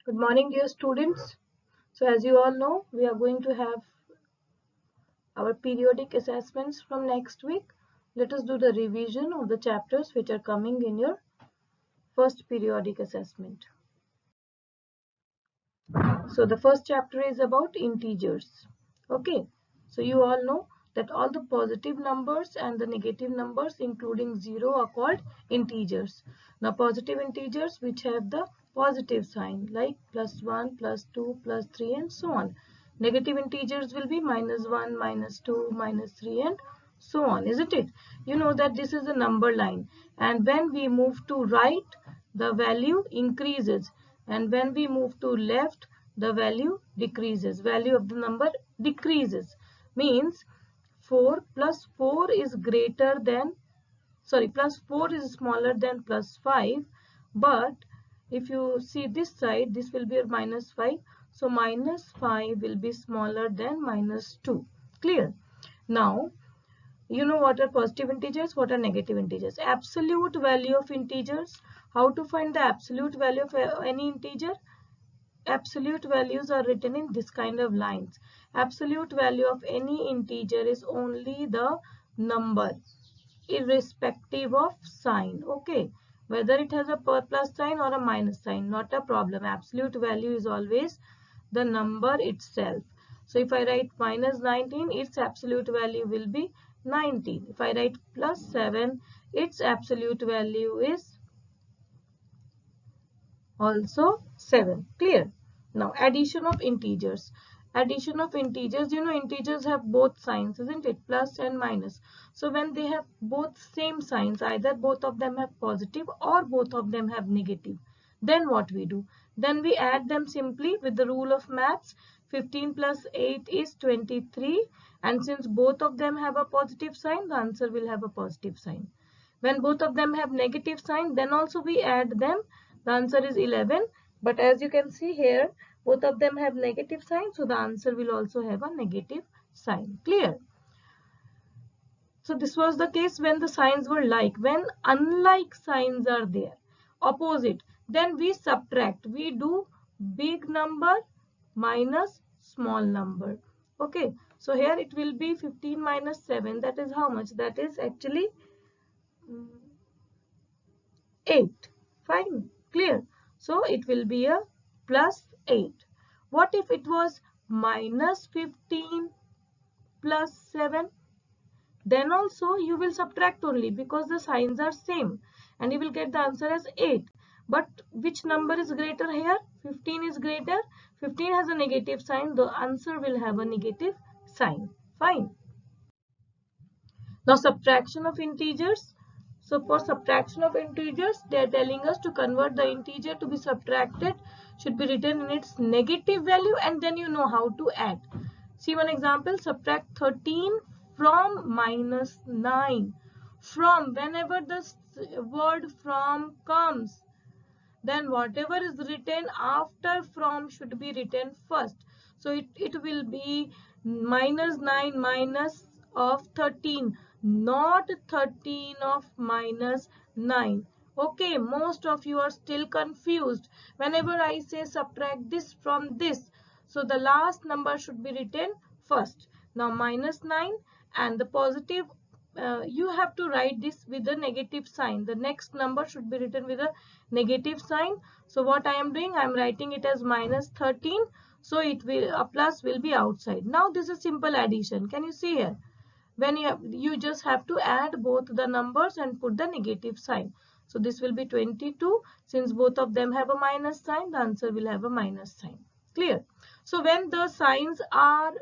Good morning, dear students. So as you all know, we are going to have our periodic assessments from next week. Let us do the revision of the chapters which are coming in your first periodic assessment. So the first chapter is about integers. Okay, so you all know that all the positive numbers and the negative numbers including 0 are called integers. Now positive integers which have the positive sign like +1, +2, +3 and so on. Negative integers will be -1, -2, -3 and so on, isn't it? You know that this is a number line, and when we move to right, the value increases, and when we move to left, the value decreases. Value of the number decreases. Means 4 plus 4 is greater than, plus 4 is smaller than +5. But if you see this side, this will be a -5. So -5 will be smaller than -2. Clear? Now, you know what are positive integers, what are negative integers. Absolute value of integers. How to find the absolute value of any integer? Absolute values are written in this kind of lines. Absolute value of any integer is only the number, irrespective of sign. Okay, whether it has a plus sign or a minus sign, not a problem. Absolute value is always the number itself. So if I write -19, its absolute value will be 19. If I write +7, its absolute value is also 7. Clear? Now addition of integers. Addition of integers, you know integers have both signs, isn't it? Plus and minus. So when they have both same signs, either both of them have positive or both of them have negative, then what we do? Then we add them simply with the rule of maths. 15 plus 8 is 23, and since both of them have a positive sign, the answer will have a positive sign. When both of them have negative sign, then also we add them. The answer is 11. But as you can see here, both of them have negative sign, so the answer will also have a negative sign. Clear? So this was the case when the signs were like. When unlike signs are there, opposite, then we subtract. We do big number minus small number. Okay, so here it will be 15 minus 7. That is how much? That is actually 8. Fine. Clear? So it will be a +8. What if it was -15 plus 7? Then also you will subtract only because the signs are same, and you will get the answer as 8. But which number is greater here? 15 is greater. 15 has a negative sign. The answer will have a negative sign. Fine. Now subtraction of integers. So for subtraction of integers, they are telling us to convert the integer to be subtracted should be written in its negative value, and then you know how to add. See one example. Subtract 13 from -9. From, whenever the word from comes, then whatever is written after from should be written first. So it will be -9 minus of 13, not 13 of -9. Okay, most of you are still confused. Whenever I say subtract this from this, so the last number should be written first. Now -9 and the positive, you have to write this with a negative sign. The next number should be written with a negative sign. So what I am doing, I am writing it as -13. So it will, a plus will be outside. Now this is simple addition. Can you see here? When you just have to add both the numbers and put the negative sign. So this will be 22. Since both of them have a minus sign, the answer will have a minus sign. Clear? So when the signs are,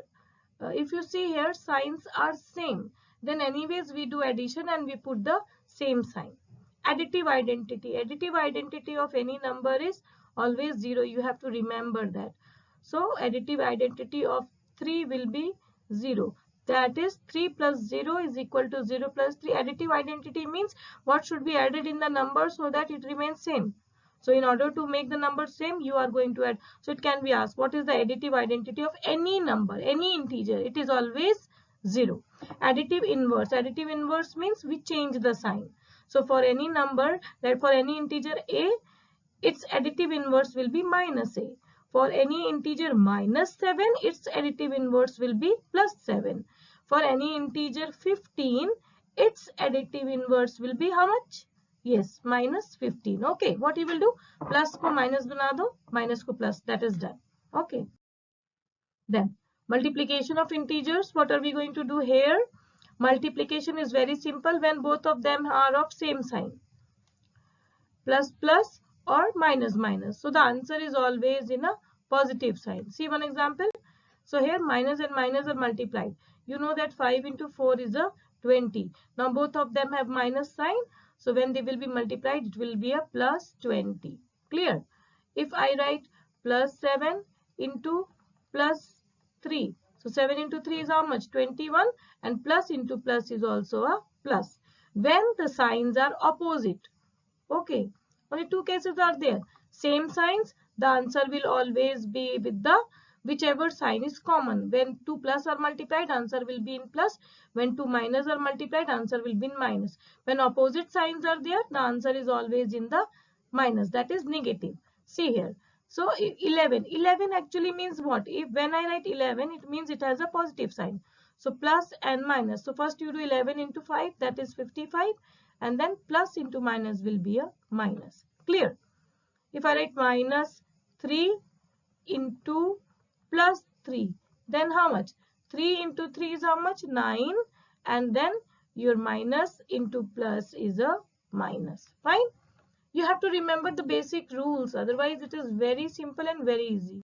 if you see here, signs are same, then anyways we do addition and we put the same sign. Additive identity. Additive identity of any number is always 0. You have to remember that. So additive identity of 3 will be 0. That is 3 plus 0 is equal to 0 plus 3. Additive identity means what should be added in the number so that it remains same. So in order to make the number same, you are going to add. So it can be asked, what is the additive identity of any number, any integer? It is always 0. Additive inverse. Additive inverse means we change the sign. So for any number, that for any integer a, its additive inverse will be minus a. For any integer minus 7, its additive inverse will be plus 7. For any integer 15, its additive inverse will be how much? Yes, minus 15. Okay, what you will do? Plus को minus बना दो, minus को plus. That is done. Okay. Then multiplication of integers. What are we going to do here? Multiplication is very simple when both of them are of same sign. Plus plus or minus minus. So the answer is always in a positive sign. See one example. So here minus and minus are multiplied. You know that 5 into 4 is a 20. Now both of them have minus sign. So when they will be multiplied, it will be a plus 20. Clear? If I write plus 7 into plus 3. So 7 into 3 is how much? 21. And plus into plus is also a plus. When the signs are opposite. Okay. Only two cases are there. Same signs, the answer will always be with the whichever sign is common. When two plus are multiplied, answer will be in plus. When two minus are multiplied, answer will be in minus. When opposite signs are there, the answer is always in the minus. That is negative. See here. So 11. 11 actually means what? If when I write 11, it means it has a positive sign. So plus and minus. So first you do 11 into 5, that is 55. And then plus into minus will be a minus. Clear? If I write minus 3 into plus 3, then how much? 3 into 3 is how much? 9. And then your minus into plus is a minus. Fine? You have to remember the basic rules. Otherwise, it is very simple and very easy.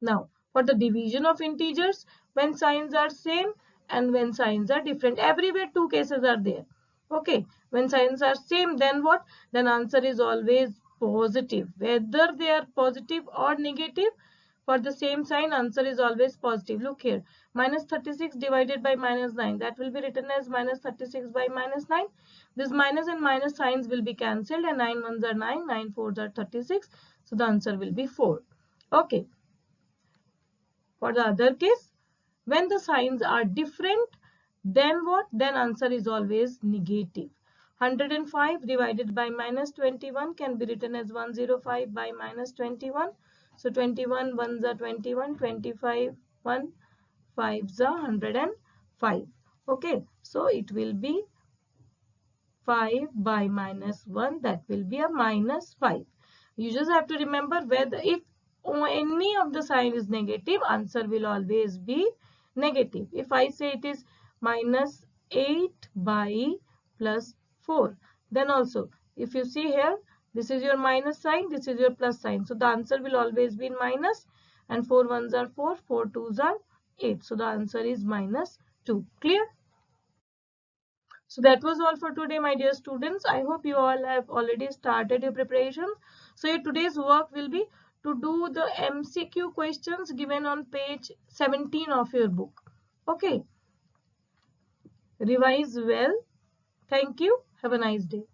Now, for the division of integers, when signs are same and when signs are different, everywhere two cases are there. Okay, when signs are same, then what? Then answer is always positive. Whether they are positive or negative, for the same sign, answer is always positive. Look here, minus 36 divided by minus 9. That will be written as minus 36 by minus 9. This minus and minus signs will be cancelled and 9 ones are 9, 9 fours are 36. So the answer will be 4. Okay. For the other case, when the signs are different, then what? Then answer is always negative. 105 divided by minus 21 can be written as 105 by minus 21. So 21 ones are 21, 25 1 5s are 105. Okay, so it will be 5 by minus 1, that will be a minus 5. You just have to remember whether if any of the sign is negative, answer will always be negative. If I say it is minus 8 by plus 4, then also if you see here, this is your minus sign, this is your plus sign. So the answer will always be in minus, and 4 ones are 4, 4 twos are 8. So the answer is minus 2. Clear? So that was all for today, my dear students. I hope you all have already started your preparations. So your today's work will be to do the MCQ questions given on page 17 of your book. Okay. Revise well. Thank you. Have a nice day.